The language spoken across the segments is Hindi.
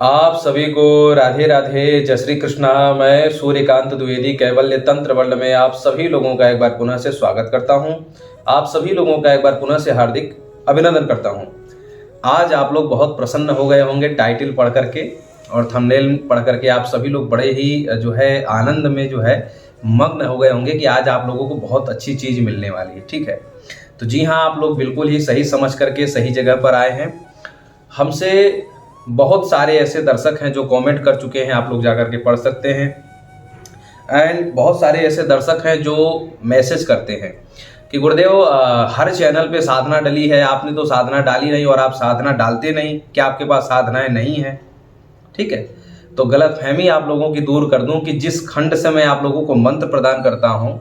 आप सभी को राधे राधे, जय श्री कृष्णा। मैं सूर्यकांत द्विवेदी कैवल्य तंत्र वर्ल्ड में आप सभी लोगों का एक बार पुनः से स्वागत करता हूं। आप सभी लोगों का एक बार पुनः से हार्दिक अभिनंदन करता हूं। आज आप लोग बहुत प्रसन्न हो गए होंगे टाइटल पढ़ करके और थंबनेल पढ़ करके। आप सभी लोग बड़े ही जो है आनंद में जो है मग्न हो गए होंगे कि आज आप लोगों को बहुत अच्छी चीज़ मिलने वाली है। ठीक है, तो जी हाँ, आप लोग बिल्कुल ही सही समझ करके सही जगह पर आए हैं। हमसे बहुत सारे ऐसे दर्शक हैं जो कमेंट कर चुके हैं, आप लोग जाकर के पढ़ सकते हैं। एंड बहुत सारे ऐसे दर्शक हैं जो मैसेज करते हैं कि गुरुदेव हर चैनल पे साधना डली है, आपने तो साधना डाली नहीं और आप साधना डालते नहीं, क्या आपके पास साधनाएं नहीं हैं? ठीक है, तो गलतफहमी आप लोगों की दूर कर दूं कि जिस खंड से मैं आप लोगों को मंत्र प्रदान करता हूं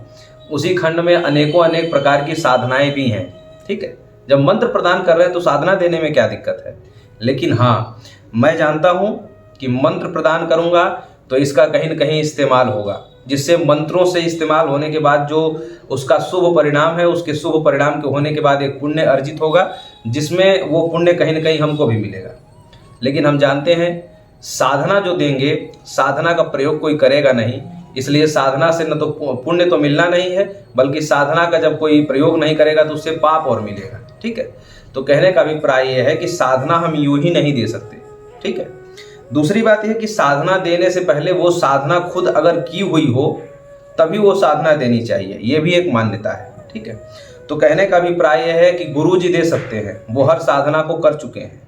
उसी खंड में अनेकों अनेक प्रकार की साधनाएं भी हैं। ठीक है, जब मंत्र प्रदान कर रहे हैं तो साधना देने में क्या दिक्कत है? लेकिन हाँ, मैं जानता हूं कि मंत्र प्रदान करूंगा तो इसका कहीं न कहीं इस्तेमाल होगा, जिससे मंत्रों से इस्तेमाल होने के बाद जो उसका शुभ परिणाम है, उसके शुभ परिणाम के होने के बाद एक पुण्य अर्जित होगा, जिसमें वो पुण्य कहीं न कहीं हमको भी मिलेगा। लेकिन हम जानते हैं साधना जो देंगे, साधना का प्रयोग कोई करेगा नहीं, इसलिए साधना से न तो पुण्य तो मिलना नहीं है, बल्कि साधना का जब कोई प्रयोग नहीं करेगा तो उससे पाप और मिलेगा। ठीक है, तो कहने का अभिप्राय यह है कि साधना हम यूं ही नहीं दे सकते। ठीक है, दूसरी बात यह कि साधना देने से पहले वो साधना खुद अगर की हुई हो तभी वो साधना देनी चाहिए, ये भी एक मान्यता है। ठीक है, तो कहने का अभिप्राय यह है कि गुरु जी दे सकते हैं, वो हर साधना को कर चुके हैं,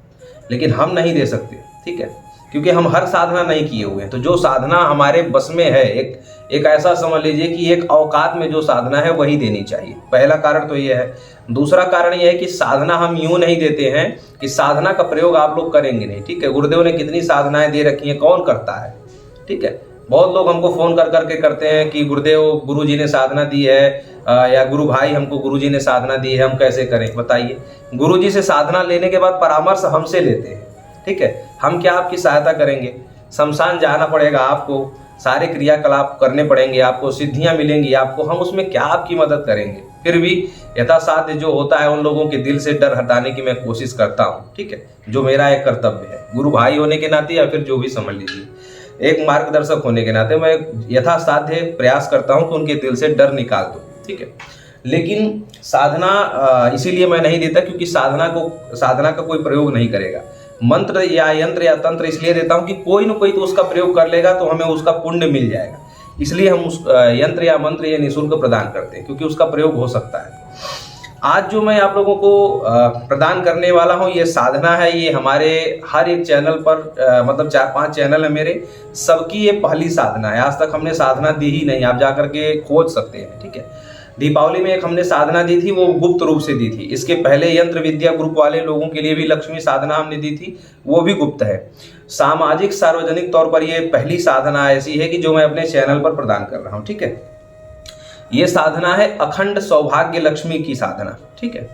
लेकिन हम नहीं दे सकते। ठीक है, क्योंकि हम हर साधना नहीं किए हुए हैं। तो जो साधना हमारे बस में है, एक ऐसा समझ लीजिए कि एक औकात में जो साधना है वही देनी चाहिए। पहला कारण तो ये है। दूसरा कारण यह है कि साधना हम यूं नहीं देते हैं कि साधना का प्रयोग आप लोग करेंगे नहीं। ठीक है, गुरुदेव ने कितनी साधनाएं दे रखी हैं, कौन करता है? ठीक है, बहुत लोग हमको फोन कर करके करते हैं कि गुरुदेव गुरु जी ने साधना दी है या गुरु भाई हमको गुरु जी ने साधना दी है, हम कैसे करें बताइए। गुरु जी से साधना लेने के बाद परामर्श हमसे लेते हैं। ठीक है, हम क्या आपकी सहायता करेंगे? शमशान जाना पड़ेगा आपको, सारे क्रियाकलाप करने पड़ेंगे आपको, सिद्धियां मिलेंगी आपको, हम उसमें क्या आपकी मदद करेंगे? फिर भी यथासाध्य जो होता है उन लोगों के दिल से डर हटाने की मैं कोशिश करता हूँ। ठीक है, जो मेरा एक कर्तव्य है गुरु भाई होने के नाते या फिर जो भी समझ लीजिए, एक मार्गदर्शक होने के नाते मैं यथासाध्य प्रयास करता हूँ कि उनके दिल से डर निकाल दूँ। ठीक है, लेकिन साधना इसीलिए मैं नहीं देता क्योंकि साधना का कोई प्रयोग नहीं करेगा। मंत्र या यंत्र या तंत्र इसलिए देता हूं कि कोई ना कोई तो उसका प्रयोग कर लेगा तो हमें उसका पुण्य मिल जाएगा, इसलिए हम उस यंत्र या मंत्र या निःशुल्क प्रदान करते हैं, क्योंकि उसका प्रयोग हो सकता है। आज जो मैं आप लोगों को प्रदान करने वाला हूं ये साधना है, ये हमारे हर एक चैनल पर मतलब 4-5 चैनल है मेरे, सबकी ये पहली साधना है। आज तक हमने साधना दी ही नहीं, आप जाकर के खोज सकते हैं। ठीक है, दीपावली में एक हमने साधना दी थी, वो गुप्त रूप से दी थी। इसके पहले यंत्र विद्या ग्रुप वाले लोगों के लिए भी लक्ष्मी साधना हमने दी थी, वो भी गुप्त है। सामाजिक सार्वजनिक तौर पर ये पहली साधना ऐसी है कि जो मैं अपने चैनल पर प्रदान कर रहा हूँ। ठीक है, ये साधना है अखंड सौभाग्य लक्ष्मी की साधना। ठीक है,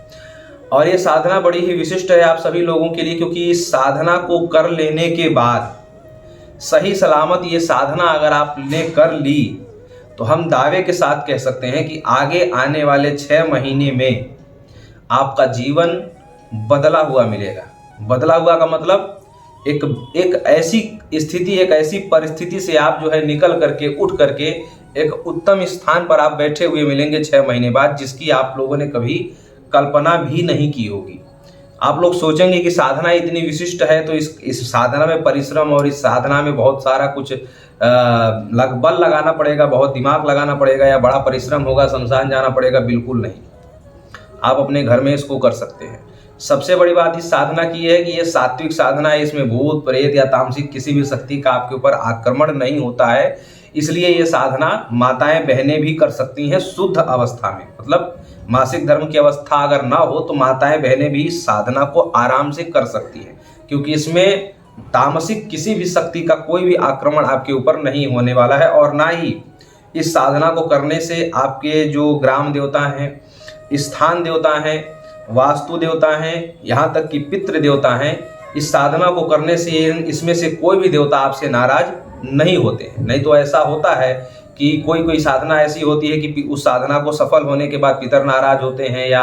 और ये साधना बड़ी ही विशिष्ट है आप सभी लोगों के लिए, क्योंकि इस साधना को कर लेने के बाद सही सलामत ये साधना अगर आपने कर ली तो हम दावे के साथ कह सकते हैं कि आगे आने वाले 6 महीने में आपका जीवन बदला हुआ मिलेगा। बदला हुआ का मतलब एक ऐसी स्थिति, एक ऐसी परिस्थिति से आप जो है निकल करके, उठ करके एक उत्तम स्थान पर आप बैठे हुए मिलेंगे 6 महीने बाद, जिसकी आप लोगों ने कभी कल्पना भी नहीं की होगी। आप लोग सोचेंगे कि साधना इतनी विशिष्ट है तो इस साधना में परिश्रम और इस साधना में बहुत सारा कुछ बल लगाना पड़ेगा, बहुत दिमाग लगाना पड़ेगा या बड़ा परिश्रम होगा, शमशान जाना पड़ेगा। बिल्कुल नहीं, आप अपने घर में इसको कर सकते हैं। सबसे बड़ी बात इस साधना की है कि ये सात्विक साधना है, इसमें भूत प्रेत या तामसिक किसी भी शक्ति का आपके ऊपर आक्रमण नहीं होता है, इसलिए ये साधना माताएं बहनें भी कर सकती हैं शुद्ध अवस्था में। मतलब मासिक धर्म की अवस्था अगर ना हो तो माताएं बहनें भी इस साधना को आराम से कर सकती हैं, क्योंकि इसमें तामसिक किसी भी शक्ति का कोई भी आक्रमण आपके ऊपर नहीं होने वाला है। और ना ही इस साधना को करने से आपके जो ग्राम देवता हैं, स्थान देवता हैं, वास्तु देवता हैं, यहाँ तक कि पितृ देवता हैं, इस साधना को करने से इसमें से कोई भी देवता आपसे नाराज नहीं होते हैं। नहीं तो ऐसा होता है कि कोई साधना ऐसी होती है कि उस साधना को सफल होने के बाद पितर नाराज होते हैं या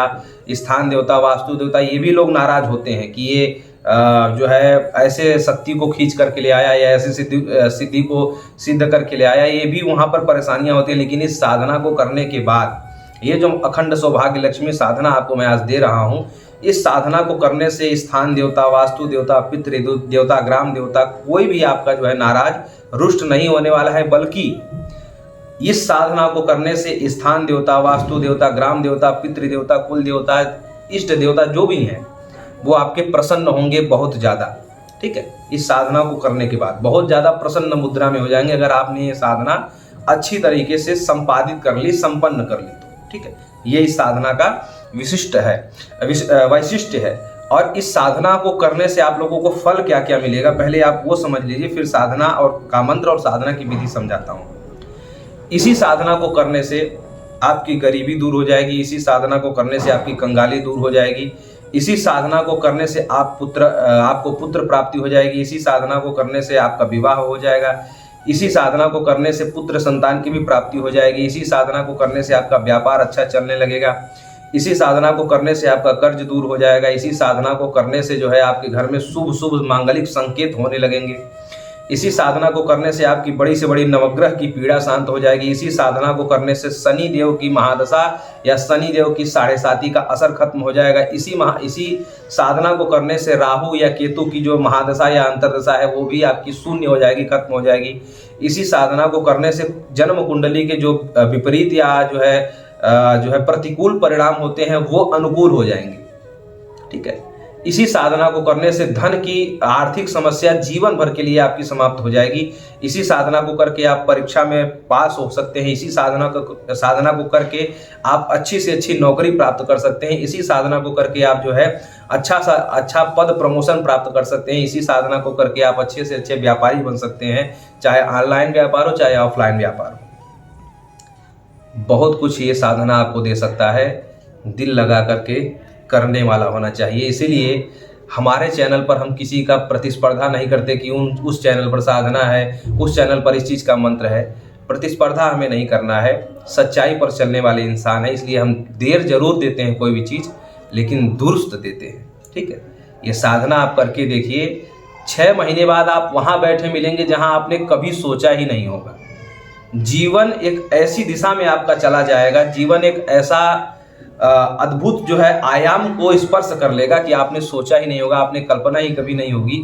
स्थान देवता, वास्तु देवता, ये भी लोग नाराज होते हैं कि ये जो है ऐसे शक्ति को खींच करके ले आया या ऐसे सिद्धि को सिद्ध करके ले आया, ये भी वहाँ पर परेशानियाँ होती हैं। लेकिन इस साधना को करने के बाद ये जो अखंड सौभाग्य लक्ष्मी साधना आपको मैं आज दे रहा हूँ, इस साधना को करने से स्थान देवता, वास्तु देवता, पितृ देवता, ग्राम देवता, कोई भी आपका जो है नाराज रुष्ट नहीं होने वाला है। बल्कि इस साधना को करने से स्थान देवता, वास्तु देवता, ग्राम देवता, पितृ देवता, कुल देवता, इष्ट देवता जो भी हैं वो आपके प्रसन्न होंगे बहुत ज़्यादा। ठीक है, इस साधना को करने के बाद बहुत ज़्यादा प्रसन्न मुद्रा में हो जाएंगे अगर आपने ये साधना अच्छी तरीके से संपादित कर ली, संपन्न कर ली तो। ठीक है, ये इस साधना का वैशिष्ट्य है। और इस साधना को करने से आप लोगों को फल क्या क्या मिलेगा, पहले आप वो समझ लीजिए, फिर साधना और का मंत्र और साधना की विधि समझाता हूँ। इसी साधना को करने से आपकी गरीबी दूर हो जाएगी, इसी साधना को करने से आपकी कंगाली दूर हो जाएगी, इसी साधना को करने से आपको पुत्र प्राप्ति हो जाएगी, इसी साधना को करने से आपका विवाह हो जाएगा, इसी साधना को करने से पुत्र संतान की भी प्राप्ति हो जाएगी, इसी साधना को करने से आपका व्यापार अच्छा चलने लगेगा, इसी साधना को करने से आपका कर्ज दूर हो जाएगा, इसी साधना को करने से जो है आपके घर में शुभ शुभ मांगलिक संकेत होने लगेंगे, इसी साधना को करने से आपकी बड़ी से बड़ी नवग्रह की पीड़ा शांत हो जाएगी, इसी साधना को करने से शनि देव की महादशा या शनि देव की 7.5 का असर खत्म हो जाएगा, इसी साधना को करने से राहु या केतु की जो महादशा या अंतरदशा है वो भी आपकी शून्य हो जाएगी, खत्म हो जाएगी, इसी साधना को करने से जन्म कुंडली के जो विपरीत या जो है प्रतिकूल परिणाम होते हैं वो अनुकूल हो जाएंगे। ठीक है, इसी साधना को करने से धन की आर्थिक समस्या जीवन भर के लिए आपकी समाप्त हो जाएगी, इसी साधना को करके आप परीक्षा में पास हो सकते हैं, इसी साधना को करके आप अच्छी से अच्छी नौकरी प्राप्त कर सकते हैं, इसी साधना को करके आप जो है अच्छा पद प्रमोशन प्राप्त कर सकते हैं, इसी साधना को करके आप अच्छे से अच्छे व्यापारी बन सकते हैं, चाहे ऑनलाइन व्यापार हो चाहे ऑफलाइन व्यापार हो। बहुत कुछ ये साधना आपको दे सकता है, दिल लगा करके करने वाला होना चाहिए। इसीलिए हमारे चैनल पर हम किसी का प्रतिस्पर्धा नहीं करते कि उस चैनल पर साधना है, उस चैनल पर इस चीज़ का मंत्र है। प्रतिस्पर्धा हमें नहीं करना है, सच्चाई पर चलने वाले इंसान है, इसलिए हम देर जरूर देते हैं कोई भी चीज़, लेकिन दुरुस्त देते हैं। ठीक है, ये साधना आप करके देखिए, 6 महीने बाद आप वहाँ बैठे मिलेंगे जहाँ आपने कभी सोचा ही नहीं होगा। जीवन एक ऐसी दिशा में आपका चला जाएगा, जीवन एक ऐसा अद्भुत जो है आयाम को स्पर्श कर लेगा कि आपने सोचा ही नहीं होगा, आपने कल्पना ही कभी नहीं होगी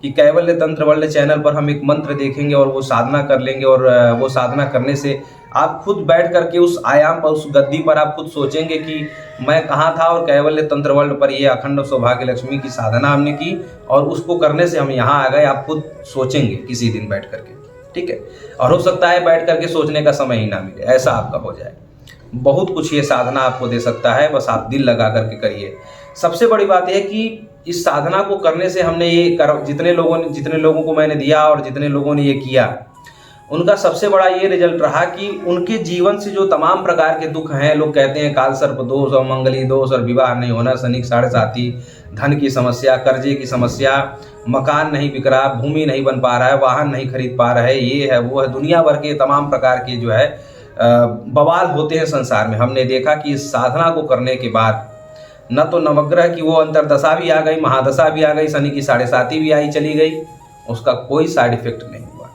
कि कैवल्य तंत्र वर्ल्ड चैनल पर हम एक मंत्र देखेंगे और वो साधना कर लेंगे, और वो साधना करने से आप खुद बैठ करके उस आयाम पर, उस गद्दी पर आप खुद सोचेंगे कि मैं कहाँ था और कैवल्य तंत्र वर्ल्ड पर ये अखंड सौभाग्य लक्ष्मी की साधना हमने की और उसको करने से हम यहाँ आ गए। आप खुद सोचेंगे किसी दिन बैठ करके। ठीक है, और हो सकता है बैठ करके सोचने का समय ही ना मिले, ऐसा आपका हो जाए। बहुत कुछ ये साधना आपको दे सकता है, बस आप दिल लगा करके करिए। सबसे बड़ी बात यह है कि इस साधना को करने से हमने जितने लोगों को मैंने दिया और जितने लोगों ने ये किया, उनका सबसे बड़ा ये रिजल्ट रहा कि उनके जीवन से जो तमाम प्रकार के दुख हैं, लोग कहते हैं काल सर्प दोष और मंगली दोष और विवाह नहीं होना, शनि 7.5, धन की समस्या, कर्जे की समस्या, मकान नहीं बिक रहा, भूमि नहीं बन पा रहा है, वाहन नहीं खरीद पा रहे, ये है वो है, दुनिया भर के तमाम प्रकार के जो है बवाल होते हैं संसार में। हमने देखा कि इस साधना को करने के बाद न तो नवग्रह की वो अंतरदशा भी आ गई, महादशा भी आ गई, शनि की 7.5 भी आई चली गई, उसका कोई साइड इफेक्ट नहीं हुआ।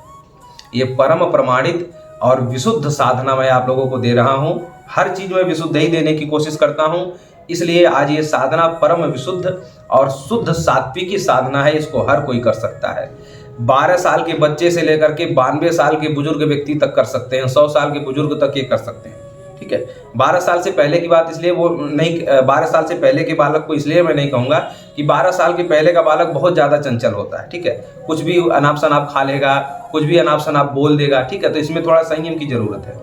ये परम प्रमाणित और विशुद्ध साधना मैं आप लोगों को दे रहा हूँ। हर चीज़ में विशुद्ध ही देने की कोशिश करता हूँ, इसलिए आज ये साधना परम विशुद्ध और शुद्ध सात्विकी साधना है, इसको हर कोई कर सकता है। 12 साल के बच्चे से लेकर के 92 साल के बुजुर्ग व्यक्ति तक कर सकते हैं, 100 साल के बुजुर्ग तक ये कर सकते हैं। ठीक है, 12 साल से पहले की बात इसलिए वो नहीं, 12 साल से पहले के बालक को इसलिए मैं नहीं कहूँगा कि 12 साल के पहले का बालक बहुत ज़्यादा चंचल होता है। ठीक है, कुछ भी अनाप शनाप खा लेगा, कुछ भी अनाप शनाप बोल देगा। ठीक है, तो इसमें थोड़ा संयम की जरूरत है,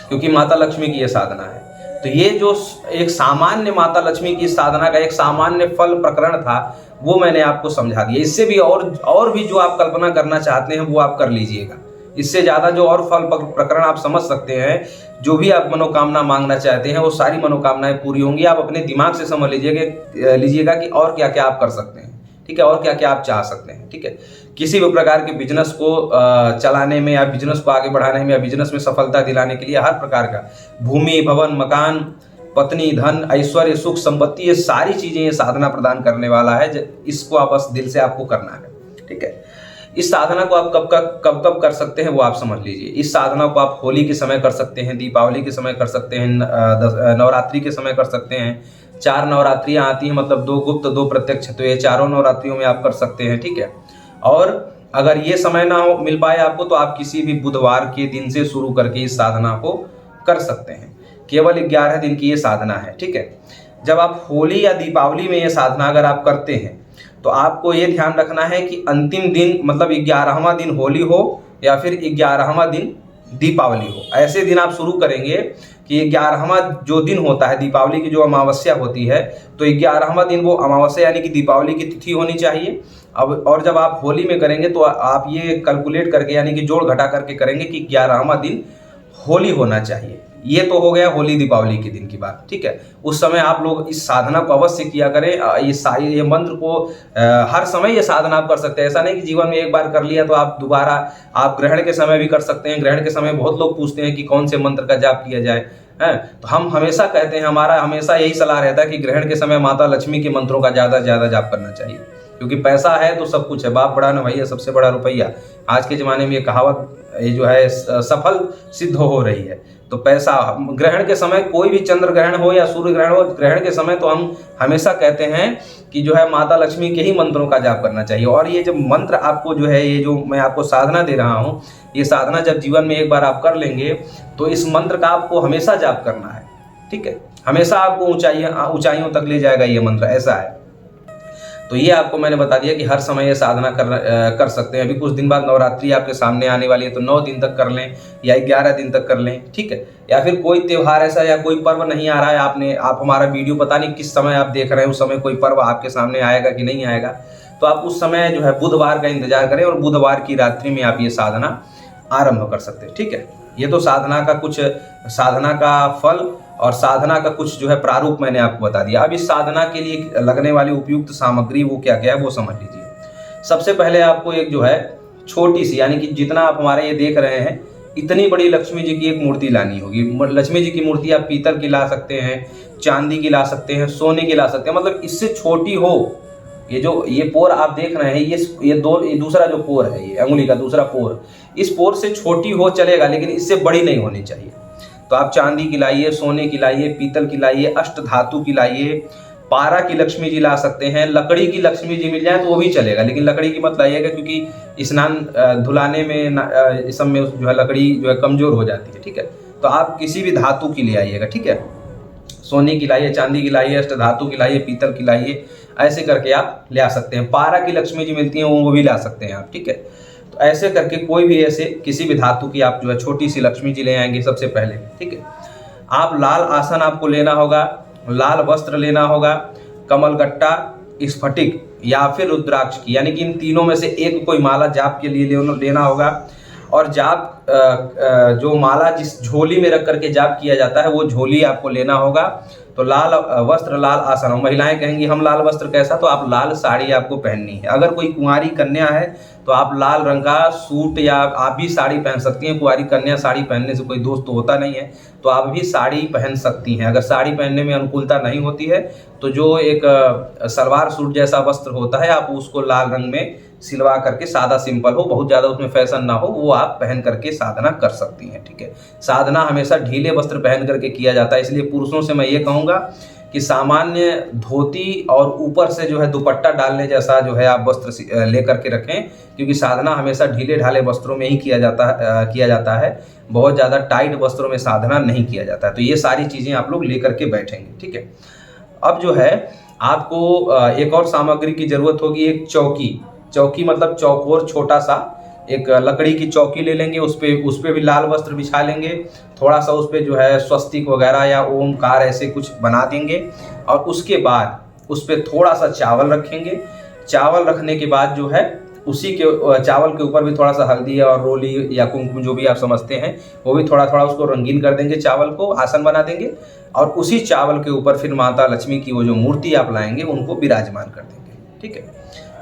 क्योंकि माता लक्ष्मी की ये साधना है। तो ये जो एक सामान्य माता लक्ष्मी की साधना का एक सामान्य फल प्रकरण था, वो मैंने आपको समझा दिया। इससे भी और भी जो आप कल्पना करना चाहते हैं वो आप कर लीजिएगा। इससे ज़्यादा जो और फल प्रकरण आप समझ सकते हैं, जो भी आप मनोकामना मांगना चाहते हैं, वो सारी मनोकामनाएं पूरी होंगी। आप अपने दिमाग से समझ लीजिएगा कि और क्या क्या आप कर सकते हैं। ठीक है, और क्या क्या आप चाह सकते हैं। ठीक है, किसी भी प्रकार के बिजनेस को चलाने में या बिजनेस को आगे बढ़ाने में या बिजनेस में सफलता दिलाने के लिए हर प्रकार का भूमि, भवन, मकान, पत्नी, धन, ऐश्वर्य, सुख, संपत्ति, ये सारी चीजें ये साधना प्रदान करने वाला है। इसको आप बस दिल से आपको करना है, ठीक है। इस साधना को आप कब कब कर सकते हैं वो आप समझ लीजिए। इस साधना को आप होली के समय कर सकते हैं, दीपावली के समय कर सकते हैं, नवरात्रि के समय कर सकते हैं। 4 नवरात्रियां आती हैं, मतलब 2 गुप्त 2 प्रत्यक्ष, तो ये चारों नवरात्रियों में आप कर सकते हैं, ठीक है। और अगर ये समय ना हो मिल पाए आपको तो आप किसी भी बुधवार के दिन से शुरू करके इस साधना को कर सकते हैं। केवल 11 दिन की ये साधना है, ठीक है। जब आप होली या दीपावली में ये साधना अगर आप करते हैं तो आपको ये ध्यान रखना है कि अंतिम दिन, मतलब 11वां दिन होली हो या फिर 11वां दिन दीपावली हो, ऐसे दिन आप शुरू करेंगे कि 11वां जो दिन होता है, दीपावली की जो अमावस्या होती है, तो 11वां दिन वो अमावस्या यानी कि दीपावली की तिथि होनी चाहिए। अब और जब आप होली में करेंगे तो आप ये कैलकुलेट करके यानी कि जोड़ घटा करके करेंगे कि 11वां दिन होली होना चाहिए। ये तो हो गया होली दीपावली के दिन की बात, ठीक है। उस समय आप लोग इस साधना को अवश्य किया करें। ये मंत्र को हर समय ये साधना आप कर सकते हैं। ऐसा नहीं कि जीवन में एक बार कर लिया तो आप दोबारा, आप ग्रहण के समय भी कर सकते हैं। ग्रहण के समय बहुत लोग पूछते हैं कि कौन से मंत्र का जाप किया जाए, है, तो हम हमेशा कहते हैं, हमारा हमेशा यही सलाह रहता है कि ग्रहण के समय माता लक्ष्मी के मंत्रों का ज़्यादा से ज़्यादा जाप करना चाहिए, क्योंकि पैसा है तो सब कुछ है। बाप बड़ा न भैया सबसे बड़ा रुपया। आज के ज़माने में ये कहावत ये जो है सफल सिद्ध हो रही है। तो पैसा, ग्रहण के समय कोई भी चंद्र ग्रहण हो या सूर्य ग्रहण हो, ग्रहण के समय तो हम हमेशा कहते हैं कि जो है माता लक्ष्मी के ही मंत्रों का जाप करना चाहिए। और ये जब मंत्र आपको जो है, ये जो मैं आपको साधना दे रहा हूँ, ये साधना जब जीवन में एक बार आप कर लेंगे तो इस मंत्र का आपको हमेशा जाप करना है, ठीक है। हमेशा आपको ऊंचाइयों तक ले जाएगा ये मंत्र, ऐसा है। तो ये आपको मैंने बता दिया कि हर समय ये साधना कर सकते हैं। अभी कुछ दिन बाद नवरात्रि आपके सामने आने वाली है, तो 9 दिन तक कर लें या 11 दिन तक कर लें, ठीक है। या फिर कोई त्यौहार ऐसा या कोई पर्व नहीं आ रहा है, आप हमारा वीडियो पता नहीं किस समय आप देख रहे हैं, उस समय कोई पर्व आपके सामने आएगा कि नहीं आएगा, तो आप उस समय जो है बुधवार का इंतजार करें और बुधवार की रात्रि में आप ये साधना आरंभ कर सकते हैं, ठीक है। ये तो साधना का कुछ, साधना का फल और साधना का कुछ जो है प्रारूप मैंने आपको बता दिया। अब इस साधना के लिए लगने वाली उपयुक्त सामग्री वो क्या क्या है वो समझ लीजिए। सबसे पहले आपको एक जो है छोटी सी, यानी कि जितना आप हमारे ये देख रहे हैं इतनी बड़ी लक्ष्मी जी की एक मूर्ति लानी होगी। लक्ष्मी जी की मूर्ति आप पीतल की ला सकते हैं, चांदी की ला सकते हैं, सोने की ला सकते हैं, मतलब इससे छोटी हो। ये पोर आप देख रहे हैं, ये दूसरा जो पोर है, ये अंगुली का दूसरा पोर, इस पोर से छोटी हो चलेगा, लेकिन इससे बड़ी नहीं होनी चाहिए। तो आप चांदी की लाइए, सोने की लाइए, पीतल की लाइए, अष्ट धातु की लाइए, पारा की लक्ष्मी जी ला सकते हैं। लकड़ी की लक्ष्मी जी मिल जाए तो वो भी चलेगा, लेकिन लकड़ी की मत लाइएगा, क्योंकि स्नान धुलाने में इस सब में जो है लकड़ी जो है कमजोर हो जाती है, ठीक है। तो आप किसी भी धातु की ले आइएगा, ठीक है। सोने की लाइए, चांदी की लाइए, अष्ट धातु की लाइए, पीतल की लाइए, ऐसे करके आप ले आ सकते हैं। पारा की लक्ष्मी जी मिलती हैं वो भी ला सकते हैं आप, ठीक है। तो ऐसे करके कोई भी ऐसे किसी भी धातु की आप जो है छोटी सी लक्ष्मी जी ले आएंगे सबसे पहले, ठीक है। आप लाल आसन आपको लेना होगा, लाल वस्त्र लेना होगा, कमलगट्टा, स्फटिक या फिर रुद्राक्ष की, यानी कि इन तीनों में से एक कोई माला जाप के लिए लेना होगा। और जाप जो माला जिस झोली में रख करके जाप किया जाता है वो झोली आपको लेना होगा। तो लाल वस्त्र, लाल आसन। महिलाएं कहेंगी हम लाल वस्त्र कैसा, तो आप लाल साड़ी आपको पहननी है। अगर कोई कुंवारी कन्या है तो आप लाल रंग का सूट या आप भी साड़ी पहन सकती हैं। कुंवारी कन्या साड़ी पहनने से कोई दोष तो होता नहीं है, तो आप भी साड़ी पहन सकती हैं। अगर साड़ी पहनने में अनुकूलता नहीं होती है तो जो एक सलवार सूट जैसा वस्त्र होता है आप उसको लाल रंग में सिलवा करके, सादा सिंपल हो, बहुत ज़्यादा उसमें फैशन ना हो, वो आप पहन करके साधना कर सकती हैं, ठीक है। साधना हमेशा ढीले वस्त्र पहन करके किया जाता है, इसलिए पुरुषों से मैं ये कहूँगा कि सामान्य धोती और ऊपर से जो है दुपट्टा डालने जैसा जो है आप वस्त्र ले करके रखें, क्योंकि साधना हमेशा ढीले ढाले वस्त्रों में ही किया जाता है। बहुत ज़्यादा टाइट वस्त्रों में साधना नहीं किया जाता है। तो ये सारी चीज़ें आप लोग ले करके बैठेंगे, ठीक है। अब जो है आपको एक और सामग्री की ज़रूरत होगी, एक चौकी मतलब चौकोर छोटा सा एक लकड़ी की चौकी ले लेंगे, उस पे भी लाल वस्त्र बिछा लेंगे, थोड़ा सा उस पे जो है स्वस्तिक वगैरह या ओमकार ऐसे कुछ बना देंगे। और उसके बाद उस पे थोड़ा सा चावल रखेंगे। चावल रखने के बाद जो है उसी के चावल के ऊपर भी थोड़ा सा हल्दी और रोली या कुमकुम जो भी आप समझते हैं वो भी थोड़ा थोड़ा उसको रंगीन कर देंगे, चावल को आसन बना देंगे। और उसी चावल के ऊपर फिर माता लक्ष्मी की वो जो मूर्ति आप लाएंगे उनको विराजमान कर देंगे, ठीक है।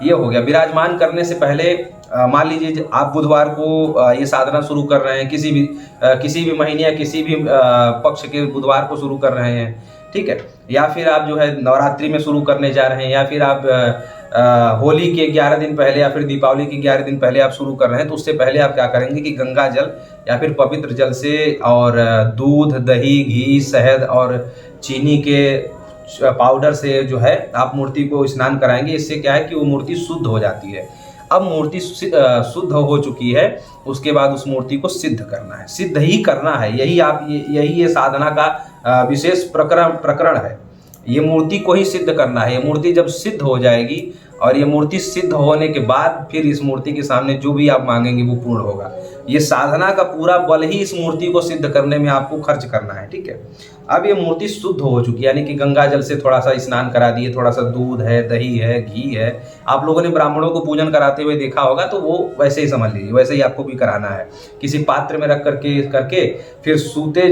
ये हो गया। विराजमान करने से पहले मान लीजिए आप बुधवार को ये साधना शुरू कर रहे हैं, किसी भी महीने या किसी भी पक्ष के बुधवार को शुरू कर रहे हैं, ठीक है। या फिर आप जो है नवरात्रि में शुरू करने जा रहे हैं, या फिर आप होली के 11 दिन पहले या फिर दीपावली के 11 दिन पहले आप शुरू कर रहे हैं, तो उससे पहले आप क्या करेंगे कि गंगा जल या फिर पवित्र जल से और दूध, दही, घी, शहद और चीनी के पाउडर से जो है आप मूर्ति को स्नान कराएंगे। इससे क्या है कि वो मूर्ति शुद्ध हो जाती है। अब मूर्ति शुद्ध हो चुकी है, उसके बाद उस मूर्ति को सिद्ध करना है, सिद्ध ही करना है। यही ये साधना का विशेष प्रकरण है। ये मूर्ति को ही सिद्ध करना है। ये मूर्ति जब सिद्ध हो जाएगी और ये मूर्ति सिद्ध होने के बाद फिर इस मूर्ति के सामने जो भी आप मांगेंगे वो पूर्ण होगा। ये साधना का पूरा बल ही इस मूर्ति को सिद्ध करने में आपको खर्च करना है, ठीक है। अब ये मूर्ति शुद्ध हो चुकी है, यानी कि गंगा जल से थोड़ा सा स्नान करा दिए, थोड़ा सा दूध है, दही है, घी है। आप लोगों ने ब्राह्मणों को पूजन कराते हुए देखा होगा, तो वो वैसे ही समझ लीजिए, वैसे ही आपको भी कराना है। किसी पात्र में रख करके फिर सूते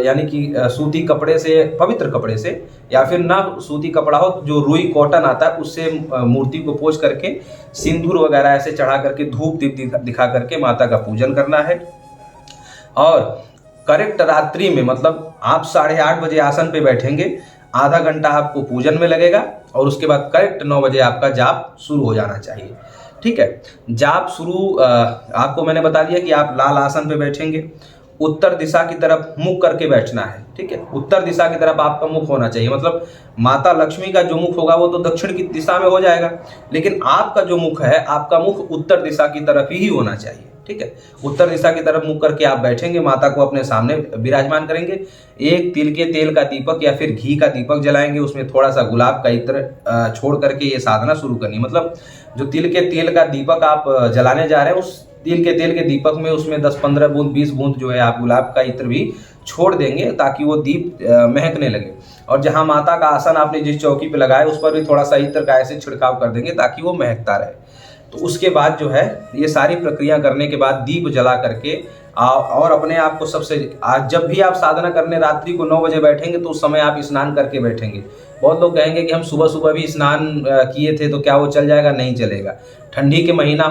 यानी कि सूती कपड़े से, पवित्र कपड़े से, या फिर ना सूती कपड़ा हो जो रुई कॉटन आता है उससे मूर्ति को पोंछ करके सिंदूर वगैरह ऐसे चढ़ा करके धूप दीप दिखा करके माता का पूजन करना है। और करेक्ट रात्रि में, मतलब आप 8:30 बजे आसन पे बैठेंगे, आधा घंटा आपको पूजन में लगेगा और उसके बाद करेक्ट 9 बजे आपका जाप शुरू हो जाना चाहिए, ठीक है। जाप शुरू आपको मैंने बता दिया कि आप लाल आसन पे बैठेंगे, उत्तर दिशा की तरफ मुख करके बैठना है, ठीक है। उत्तर दिशा की तरफ आपका मुख होना चाहिए, मतलब माता लक्ष्मी का जो मुख होगा वो तो दक्षिण की दिशा में हो जाएगा, लेकिन आपका जो मुख है, आपका मुख उत्तर दिशा की तरफ ही होना चाहिए, ठीक है। उत्तर दिशा की तरफ मुख करके आप बैठेंगे, माता को अपने सामने विराजमान करेंगे। एक तिल के तेल का दीपक या फिर घी का दीपक जलाएंगे, उसमें थोड़ा सा गुलाब का इत्र छोड़ करके ये साधना शुरू करनी है। मतलब जो तिल के तेल का दीपक आप जलाने जा रहे हैं, उस तिल के तेल के दीपक में उसमें 10-15 बूंद 20 बूंद जो है आप गुलाब का इत्र भी छोड़ देंगे, ताकि वो दीप महकने लगे। और जहां माता का आसन आपने जिस चौकी पे लगाया उस पर भी थोड़ा सा इत्र का ऐसे छिड़काव कर देंगे ताकि वो महकता रहे। तो उसके बाद जो है ये सारी प्रक्रिया करने के बाद दीप जला करके और अपने आप को जब भी आप साधना करने रात्रि को 9 बजे बैठेंगे तो उस समय आप स्नान करके बैठेंगे। बहुत लोग कहेंगे कि हम सुबह सुबह भी स्नान किए थे तो क्या वो चल जाएगा? नहीं चलेगा। ठंडी का महीना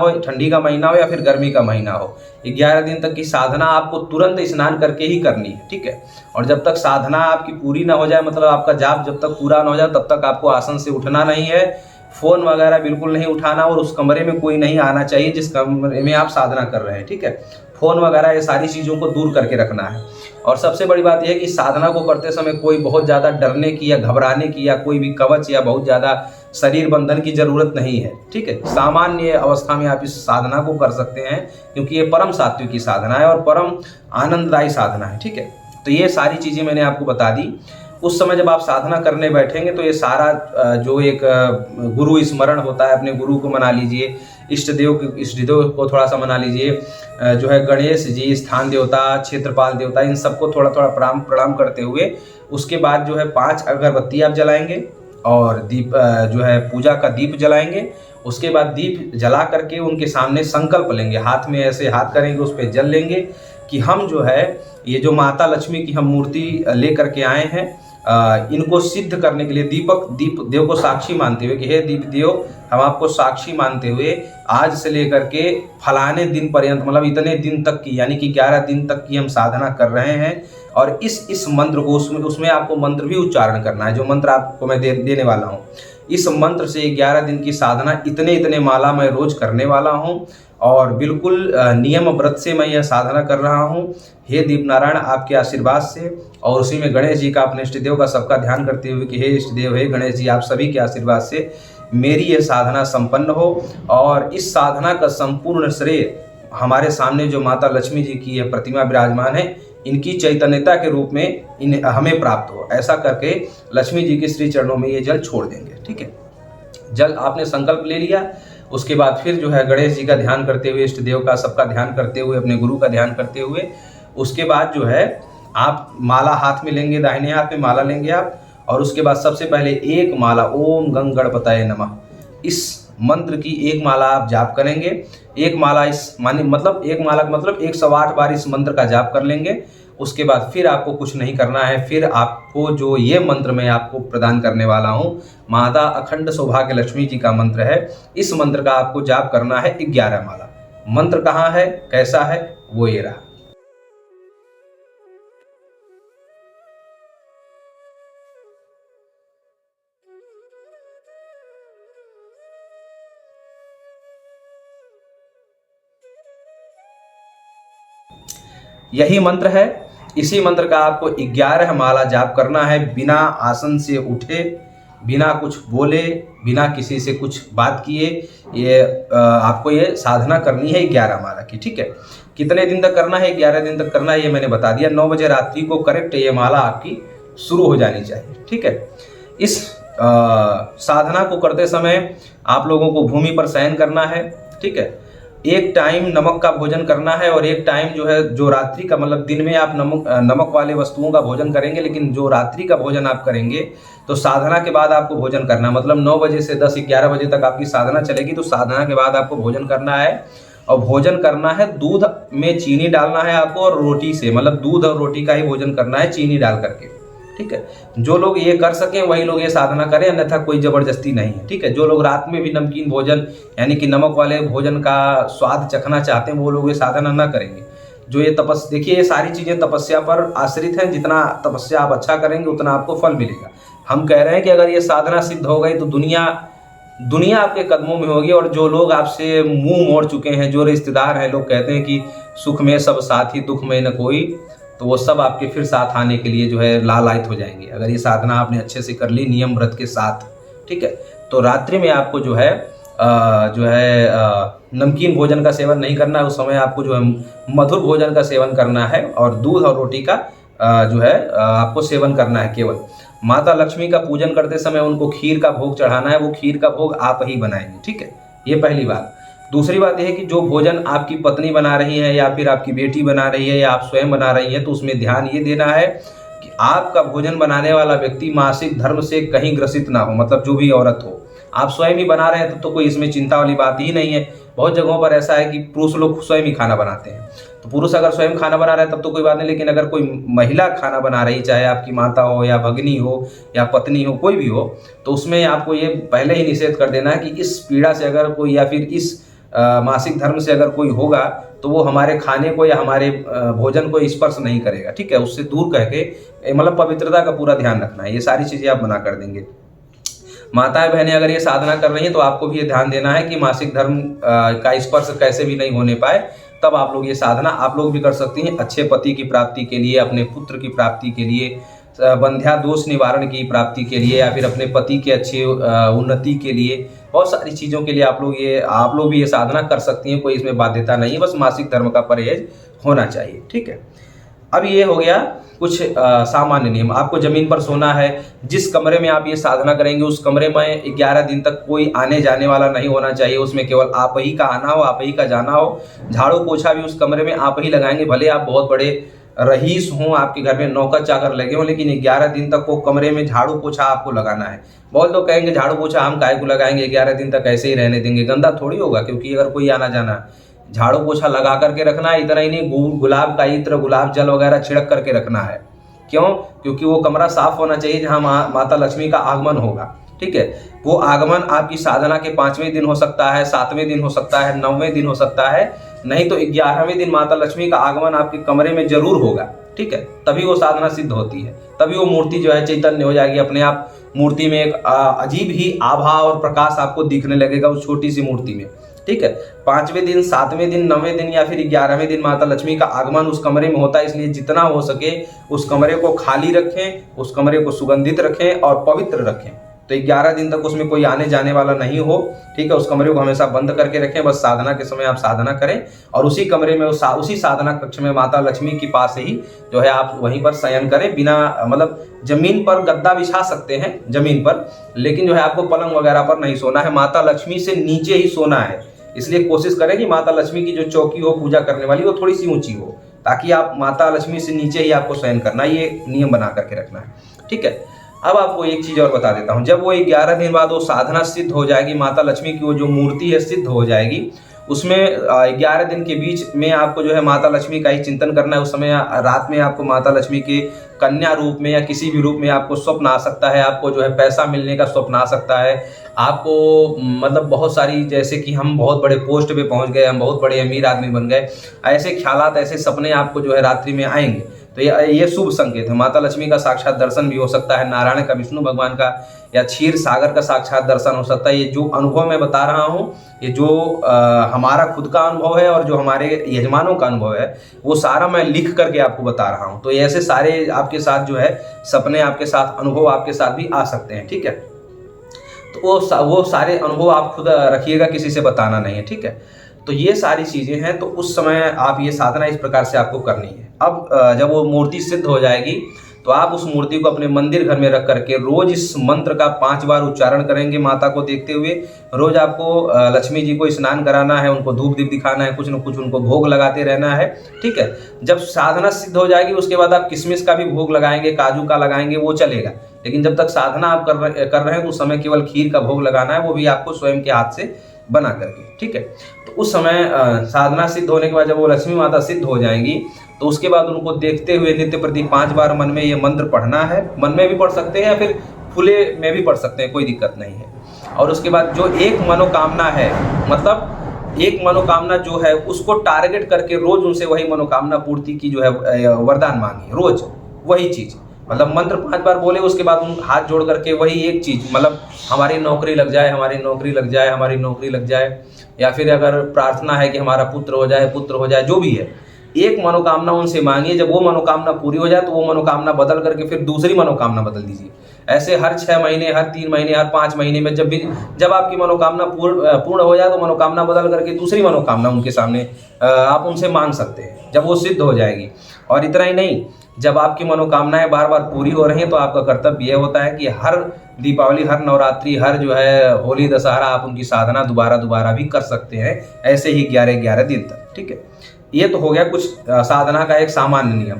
हो या फिर गर्मी का महीना हो, 11 दिन तक की साधना आपको तुरंत स्नान करके ही करनी है, ठीक है। और जब तक साधना आपकी पूरी ना हो जाए, मतलब आपका जाप जब तक पूरा ना हो जाए, तब तक आपको आसन से उठना नहीं है, फोन वगैरह बिल्कुल नहीं उठाना, और उस कमरे में कोई नहीं आना चाहिए जिस कमरे में आप साधना कर रहे हैं, ठीक है। फोन वगैरह ये सारी चीज़ों को दूर करके रखना है। और सबसे बड़ी बात यह है कि साधना को करते समय कोई बहुत ज़्यादा डरने की या घबराने की या कोई भी कवच या बहुत ज़्यादा शरीर बंधन की जरूरत नहीं है, ठीक है। सामान्य अवस्था में आप इस साधना को कर सकते हैं, क्योंकि ये परम सात्विक की साधना है और परम आनंददायी साधना है, ठीक है। तो ये सारी चीज़ें मैंने आपको बता दी। उस समय जब आप साधना करने बैठेंगे तो ये सारा जो एक गुरु स्मरण होता है, अपने गुरु को मना लीजिए, इष्ट देव को थोड़ा सा मना लीजिए, जो है गणेश जी, स्थान देवता, क्षेत्रपाल देवता, इन सबको थोड़ा थोड़ा प्रणाम करते हुए उसके बाद जो है 5 अगरबत्ती आप जलाएंगे और दीप जो है पूजा का दीप जलाएंगे। उसके बाद दीप जला करके उनके सामने संकल्प लेंगे, हाथ में ऐसे हाथ करेंगे, उस पर जल लेंगे कि हम जो है ये जो माता लक्ष्मी की हम मूर्ति लेकर के आए हैं, इनको सिद्ध करने के लिए दीप देव को साक्षी मानते हुए कि हे दीप देव, हम आपको साक्षी मानते हुए आज से लेकर के फलाने दिन पर्यंत, मतलब इतने दिन तक की, यानी कि 11 दिन तक की हम साधना कर रहे हैं। और इस मंत्र को उसमें आपको मंत्र भी उच्चारण करना है, जो मंत्र आपको मैं देने वाला हूँ। इस मंत्र से 11 दिन की साधना इतने माला मैं रोज करने वाला हूँ और बिल्कुल नियम व्रत से मैं यह साधना कर रहा हूँ। हे दीप नारायण, आपके आशीर्वाद से, और उसी में गणेश जी का, अपने इष्ट देव का सबका ध्यान करते हुए कि हे इष्ट देव, हे गणेश जी, आप सभी के आशीर्वाद से मेरी यह साधना संपन्न हो। और इस साधना का संपूर्ण श्रेय हमारे सामने जो माता लक्ष्मी जी की यह प्रतिमा विराजमान है, इनकी चैतन्यता के रूप में हमें प्राप्त हो। ऐसा करके लक्ष्मी जी के श्री चरणों में ये जल छोड़ देंगे, ठीक है। जल आपने संकल्प ले लिया, उसके बाद फिर जो है गणेश जी का ध्यान करते हुए, इष्ट देव का सबका ध्यान करते हुए, अपने गुरु का ध्यान करते हुए, उसके बाद जो है आप माला हाथ में लेंगे, दाहिने हाथ में माला लेंगे आप, और उसके बाद सबसे पहले एक माला ओम गंग गणपतये नमः, इस मंत्र की एक माला आप जाप करेंगे। एक माला एक माला मतलब 108 बार इस मंत्र का जाप कर लेंगे। उसके बाद फिर आपको कुछ नहीं करना है। फिर आपको जो ये मंत्र मैं आपको प्रदान करने वाला हूँ, माता अखंड सौभाग्य लक्ष्मी जी का मंत्र है, इस मंत्र का आपको जाप करना है 11 माला। मंत्र कहाँ है, कैसा है, वो ये रहा। यही मंत्र है। इसी मंत्र का आपको 11 माला जाप करना है, बिना आसन से उठे, बिना कुछ बोले, बिना किसी से कुछ बात किए। ये आपको ये साधना करनी है 11 माला की, ठीक है। कितने दिन तक करना है? 11 दिन तक करना है, ये मैंने बता दिया। 9 बजे रात्रि को करेक्ट ये माला आपकी शुरू हो जानी चाहिए, ठीक है। इस साधना को करते समय आप लोगों को भूमि पर शयन करना है, ठीक है। एक टाइम नमक का भोजन करना है और एक टाइम जो है, जो रात्रि का मतलब दिन में आप नमक वाले वस्तुओं का भोजन करेंगे, लेकिन जो रात्रि का भोजन आप करेंगे तो साधना के बाद आपको भोजन करना है। मतलब 9 बजे से 10-11 बजे तक आपकी साधना चलेगी, तो साधना के बाद आपको भोजन करना है। और भोजन करना है, दूध में चीनी डालना है आपको, और रोटी से, मतलब दूध और रोटी का ही भोजन करना है चीनी डाल करके, ठीक है। जो लोग ये कर सकें वही लोग ये साधना करें, अन्यथा कोई जबरदस्ती नहीं है, ठीक है। जो लोग रात में भी नमकीन भोजन यानी कि नमक वाले भोजन का स्वाद चखना चाहते हैं, वो लोग ये साधना ना करेंगे। जो ये देखिए, ये सारी चीजें तपस्या पर आश्रित हैं। जितना तपस्या आप अच्छा करेंगे उतना आपको फल मिलेगा। हम कह रहे हैं कि अगर ये साधना सिद्ध हो गई तो दुनिया आपके कदमों में होगी। और जो लोग आपसे मुंह मोड़ चुके हैं, जो रिश्तेदार हैं, लोग कहते हैं कि सुख में सब साथी दुख में न कोई, तो वो सब आपके फिर साथ आने के लिए जो है लालायित हो जाएंगे, अगर ये साधना आपने अच्छे से कर ली नियम व्रत के साथ, ठीक है। तो रात्रि में आपको जो है नमकीन भोजन का सेवन नहीं करना है। उस समय आपको जो है मधुर भोजन का सेवन करना है, और दूध और रोटी का जो है आपको सेवन करना है केवल। माता लक्ष्मी का पूजन करते समय उनको खीर का भोग चढ़ाना है, वो खीर का भोग आप ही बनाएंगे, ठीक है। ये पहली बात। दूसरी बात यह है कि जो भोजन आपकी पत्नी बना रही है, या फिर आपकी बेटी बना रही है, या आप स्वयं बना रही हैं, तो उसमें ध्यान ये देना है कि आपका भोजन बनाने वाला व्यक्ति मासिक धर्म से कहीं ग्रसित ना हो। मतलब जो भी औरत हो, आप स्वयं ही बना रहे हैं तो कोई इसमें चिंता वाली बात ही नहीं है। बहुत जगहों पर ऐसा है कि पुरुष लोग स्वयं ही खाना बनाते हैं, तो पुरुष अगर स्वयं खाना बना रहा है तब तो कोई बात नहीं। लेकिन अगर कोई महिला खाना बना रही, चाहे आपकी माता हो या भगिनी हो या पत्नी हो, कोई भी हो, तो उसमें आपको ये पहले ही निषेध कर देना है कि इस पीड़ा से अगर कोई, या फिर इस मासिक धर्म से अगर कोई होगा तो वो हमारे खाने को या हमारे भोजन को स्पर्श नहीं करेगा, ठीक है। उससे दूर करके मतलब पवित्रता का पूरा ध्यान रखना है। ये सारी चीजें आप मना कर देंगे। माताएं बहनें अगर ये साधना कर रही हैं तो आपको भी ये ध्यान देना है कि मासिक धर्म का स्पर्श कैसे भी नहीं होने पाए। तब आप लोग ये साधना आप लोग भी कर सकती हैं, अच्छे पति की प्राप्ति के लिए, अपने पुत्र की प्राप्ति के लिए, बंध्या दोष निवारण की प्राप्ति के लिए, या फिर अपने पति के अच्छे उन्नति के लिए, बहुत सारी चीज़ों के लिए आप लोग भी ये साधना कर सकती हैं। कोई इसमें बाध्यता नहीं है, बस मासिक धर्म का परहेज होना चाहिए, ठीक है। अब ये हो गया कुछ सामान्य नियम। आपको जमीन पर सोना है। जिस कमरे में आप ये साधना करेंगे उस कमरे में 11 दिन तक कोई आने जाने वाला नहीं होना चाहिए। उसमें केवल आप ही का आना हो, आप ही का जाना हो। झाड़ू पोछा भी उस कमरे में आप ही लगाएंगे। भले आप बहुत बड़े रईस हों, आपके घर में नौकर चाकर लगे हों, लेकिन 11 दिन तक वो कमरे में झाड़ू पोछा आपको लगाना है। बहुत लोग कहेंगे झाड़ू पोछा हम काहे को लगाएंगे, 11 दिन तक ऐसे ही रहने देंगे, गंदा थोड़ी होगा। क्योंकि अगर कोई आना जाना, झाड़ू पोछा लगा करके रखना है। इतना ही नहीं, गुलाब का इत्र, गुलाब जल वगैरह छिड़क करके रखना है। क्यों? क्योंकि वो कमरा साफ होना चाहिए जहां माता लक्ष्मी का आगमन होगा, ठीक है। वो आगमन आपकी साधना के 5वें दिन हो सकता है, 7वें दिन हो सकता है, 9वें दिन हो सकता है, नहीं तो 11वें दिन माता लक्ष्मी का आगमन आपके कमरे में जरूर होगा, ठीक है। तभी वो साधना सिद्ध होती है, तभी वो मूर्ति जो है चैतन्य हो जाएगी अपने आप। मूर्ति में एक अजीब ही आभा और प्रकाश आपको दिखने लगेगा उस छोटी सी मूर्ति में, ठीक है। 5वें दिन, 7वें दिन, 9वें दिन या फिर 11वें दिन माता लक्ष्मी का आगमन उस कमरे में होता है। इसलिए जितना हो सके उस कमरे को खाली रखें, उस कमरे को सुगंधित रखें और पवित्र रखें। तो 11 दिन तक उसमें कोई आने जाने वाला नहीं हो, ठीक है। उस कमरे को हमेशा बंद करके रखें। बस साधना के समय आप साधना करें और उसी कमरे में, उसी साधना कक्ष में माता लक्ष्मी के पास ही जो है आप वहीं पर शयन करें। बिना मतलब जमीन पर गद्दा बिछा सकते हैं जमीन पर, लेकिन जो है आपको पलंग वगैरह पर नहीं सोना है। माता लक्ष्मी से नीचे ही सोना है। इसलिए कोशिश करें कि माता लक्ष्मी की जो चौकी हो पूजा करने वाली, वो थोड़ी सी ऊंची हो, ताकि आप माता लक्ष्मी से नीचे ही आपको शयन करना है। ये नियम बना करके रखना है, ठीक है। अब आपको एक चीज और बता देता हूं। जब वो 11 दिन बाद वो साधना सिद्ध हो जाएगी, माता लक्ष्मी की वो जो मूर्ति है सिद्ध हो जाएगी, उसमें 11 दिन के बीच में आपको जो है माता लक्ष्मी का ही चिंतन करना है। उस समय रात में आपको माता लक्ष्मी के कन्या रूप में या किसी भी रूप में आपको स्वप्न आ सकता है। आपको जो है पैसा मिलने का स्वप्न आ सकता है। आपको मतलब बहुत सारी, जैसे कि हम बहुत बड़े पोस्ट पे पहुंच गए, हम बहुत बड़े अमीर आदमी बन गए, ऐसे ख्यालात, ऐसे सपने आपको जो है रात्रि में आएंगे। तो ये शुभ संकेत है। माता लक्ष्मी का साक्षात दर्शन भी हो सकता है, नारायण का, विष्णु भगवान का, या क्षीर सागर का साक्षात दर्शन हो सकता है। ये जो अनुभव मैं बता रहा हूँ, ये जो हमारा खुद का अनुभव है और जो हमारे यजमानों का अनुभव है, वो सारा मैं लिख करके आपको बता रहा हूँ। तो ऐसे सारे आपके साथ जो है सपने, आपके साथ अनुभव आपके साथ भी आ सकते हैं, ठीक है। तो वो सारे अनुभव आप खुद रखिएगा, किसी से बताना नहीं है, ठीक है। तो ये सारी चीज़ें हैं। तो उस समय आप ये साधना इस प्रकार से आपको करनी है। अब जब वो मूर्ति सिद्ध हो जाएगी तो आप उस मूर्ति को अपने मंदिर घर में रख करके रोज इस मंत्र का 5 बार उच्चारण करेंगे माता को देखते हुए। रोज आपको लक्ष्मी जी को स्नान कराना है, उनको धूप दीप दिखाना है, कुछ न कुछ उनको भोग लगाते रहना है, ठीक है। जब साधना सिद्ध हो जाएगी उसके बाद आप किशमिश का भी भोग लगाएंगे, काजू का लगाएंगे, वो चलेगा। लेकिन जब तक साधना आप कर रहे हैं तो उस समय केवल खीर का भोग लगाना है, वो भी आपको स्वयं के हाथ से बना करके, ठीक है। तो उस समय साधना सिद्ध होने के बाद जब वो लक्ष्मी माता सिद्ध हो जाएंगी तो उसके बाद उनको देखते हुए नित्य प्रति 5 बार मन में ये मंत्र पढ़ना है। मन में भी पढ़ सकते हैं या फिर खुले में भी पढ़ सकते हैं, कोई दिक्कत नहीं है। और उसके बाद जो एक मनोकामना है, मतलब एक मनोकामना जो है उसको टारगेट करके रोज उनसे वही मनोकामना पूर्ति की जो है वरदान मांगिए, रोज वही चीज। मतलब मंत्र 5 बार बोले, उसके बाद उन हाथ जोड़ करके वही एक चीज, मतलब हमारी नौकरी लग जाए, हमारी नौकरी लग जाए, हमारी नौकरी लग जाए, या फिर अगर प्रार्थना है कि हमारा पुत्र हो जाए, पुत्र हो जाए, जो भी है, एक मनोकामना उनसे मांगिए। जब वो मनोकामना पूरी हो जाए तो वो मनोकामना बदल करके फिर दूसरी मनोकामना बदल दीजिए। ऐसे हर 6 महीने, हर 3 महीने, हर 5 महीने में जब आपकी मनोकामना पूर्ण हो जाए तो मनोकामना बदल करके दूसरी मनोकामना उनके सामने आप उनसे मांग सकते हैं, जब वो सिद्ध हो जाएगी। और इतना ही नहीं, जब आपकी मनोकामनाएं बार बार पूरी हो रही हैं तो आपका कर्तव्य यह होता है कि हर दीपावली, हर नवरात्रि, हर जो है होली, दशहरा, आप उनकी साधना दोबारा भी कर सकते हैं, ऐसे ही 11-11 दिन तक, ठीक है। ये तो हो गया कुछ साधना का एक सामान्य नियम।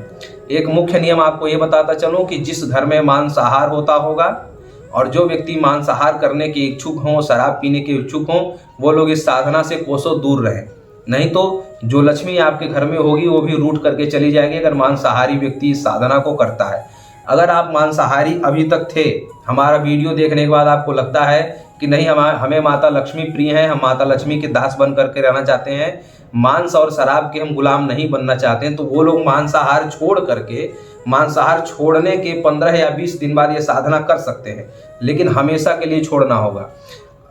एक मुख्य नियम आपको ये बताता चलूं कि जिस घर में मांसाहार होता होगा और जो व्यक्ति मांसाहार करने के इच्छुक हों, शराब पीने के इच्छुक हों, वो लोग इस साधना से कोसों दूर रहें। नहीं तो जो लक्ष्मी आपके घर में होगी वो भी रूठ करके चली जाएगी अगर मांसाहारी व्यक्ति इस साधना को करता है। अगर आप मांसाहारी अभी तक थे, हमारा वीडियो देखने के बाद आपको लगता है कि नहीं हमें माता लक्ष्मी प्रिय है, हम माता लक्ष्मी के दास बन करके रहना चाहते हैं, मांस और शराब के हम गुलाम नहीं बनना चाहते हैं, तो वो लोग मांसाहार छोड़ करके, मांसाहार छोड़ने के 15 या 20 दिन बाद ये साधना कर सकते हैं, लेकिन हमेशा के लिए छोड़ना होगा।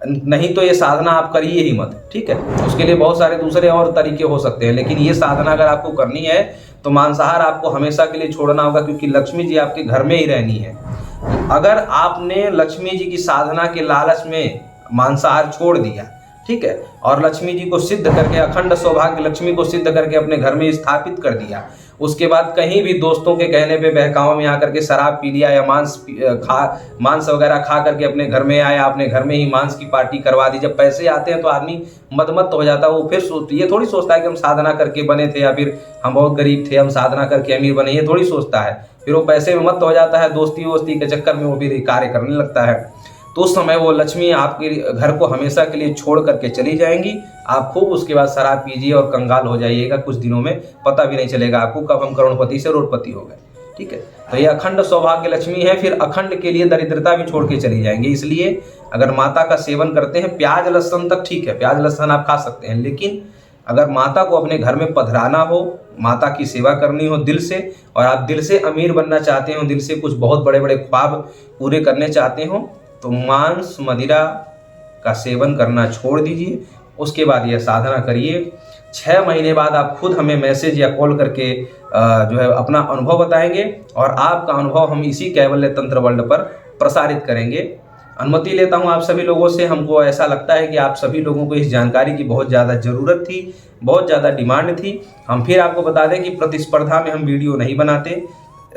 नहीं तो ये साधना आप करिए ही मत, ठीक है। उसके लिए बहुत सारे दूसरे और तरीके हो सकते हैं, लेकिन ये साधना अगर आपको करनी है तो मांसाहार आपको हमेशा के लिए छोड़ना होगा, क्योंकि लक्ष्मी जी आपके घर में ही रहनी है। अगर आपने लक्ष्मी जी की साधना के लालच में मांसाहार छोड़ दिया, ठीक है, और लक्ष्मी जी को सिद्ध करके, अखंड सौभाग्य लक्ष्मी को सिद्ध करके अपने घर में स्थापित कर दिया, उसके बाद कहीं भी दोस्तों के कहने पे बहकावे में आकर के शराब पी लिया या मांस वगैरह खा करके अपने घर में आया, अपने घर में ही मांस की पार्टी करवा दी। जब पैसे आते हैं तो आदमी मदमत हो जाता है, वो फिर ये थोड़ी सोचता है कि हम साधना करके बने थे या फिर हम बहुत गरीब थे, हम साधना करके अमीर बने, ये थोड़ी सोचता है। फिर वो पैसे में मत हो जाता है, दोस्ती वोस्ती के चक्कर में वो भी कार्य करने लगता है। तो उस समय वो लक्ष्मी आपके घर को हमेशा के लिए छोड़ करके चली जाएंगी। आप खूब उसके बाद शराब पीजिए और कंगाल हो जाइएगा, कुछ दिनों में पता भी नहीं चलेगा आपको कब हम करोड़पति से रोडपति हो गए, ठीक है। तो ये अखंड सौभाग्य लक्ष्मी है, फिर अखंड के लिए दरिद्रता भी छोड़ के चली जाएंगे। इसलिए अगर माता का सेवन करते हैं, प्याज लहसुन तक ठीक है, प्याज लहसुन आप खा सकते हैं, लेकिन अगर माता को अपने घर में पधराना हो, माता की सेवा करनी हो दिल से, और आप दिल से अमीर बनना चाहते हो, दिल से कुछ बहुत बड़े बड़े ख्वाब पूरे करने चाहते हो, तो मांस मदिरा का सेवन करना छोड़ दीजिए। उसके बाद यह साधना करिए। 6 महीने बाद आप खुद हमें मैसेज या कॉल करके जो है अपना अनुभव बताएंगे, और आपका अनुभव हम इसी कैवल्य तंत्र वर्ल्ड पर प्रसारित करेंगे। अनुमति लेता हूं आप सभी लोगों से। हमको ऐसा लगता है कि आप सभी लोगों को इस जानकारी की बहुत ज़्यादा ज़रूरत थी, बहुत ज़्यादा डिमांड थी। हम फिर आपको बता दें कि प्रतिस्पर्धा में हम वीडियो नहीं बनाते।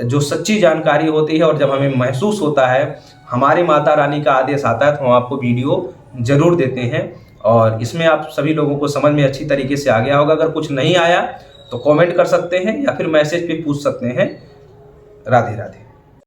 जो सच्ची जानकारी होती है और जब हमें महसूस होता है, हमारी माता रानी का आदेश आता है, तो हम आपको वीडियो जरूर देते हैं। और इसमें आप सभी लोगों को समझ में अच्छी तरीके से आ गया होगा। अगर कुछ नहीं आया तो कमेंट कर सकते हैं या फिर मैसेज पे पूछ सकते हैं। राधे राधे।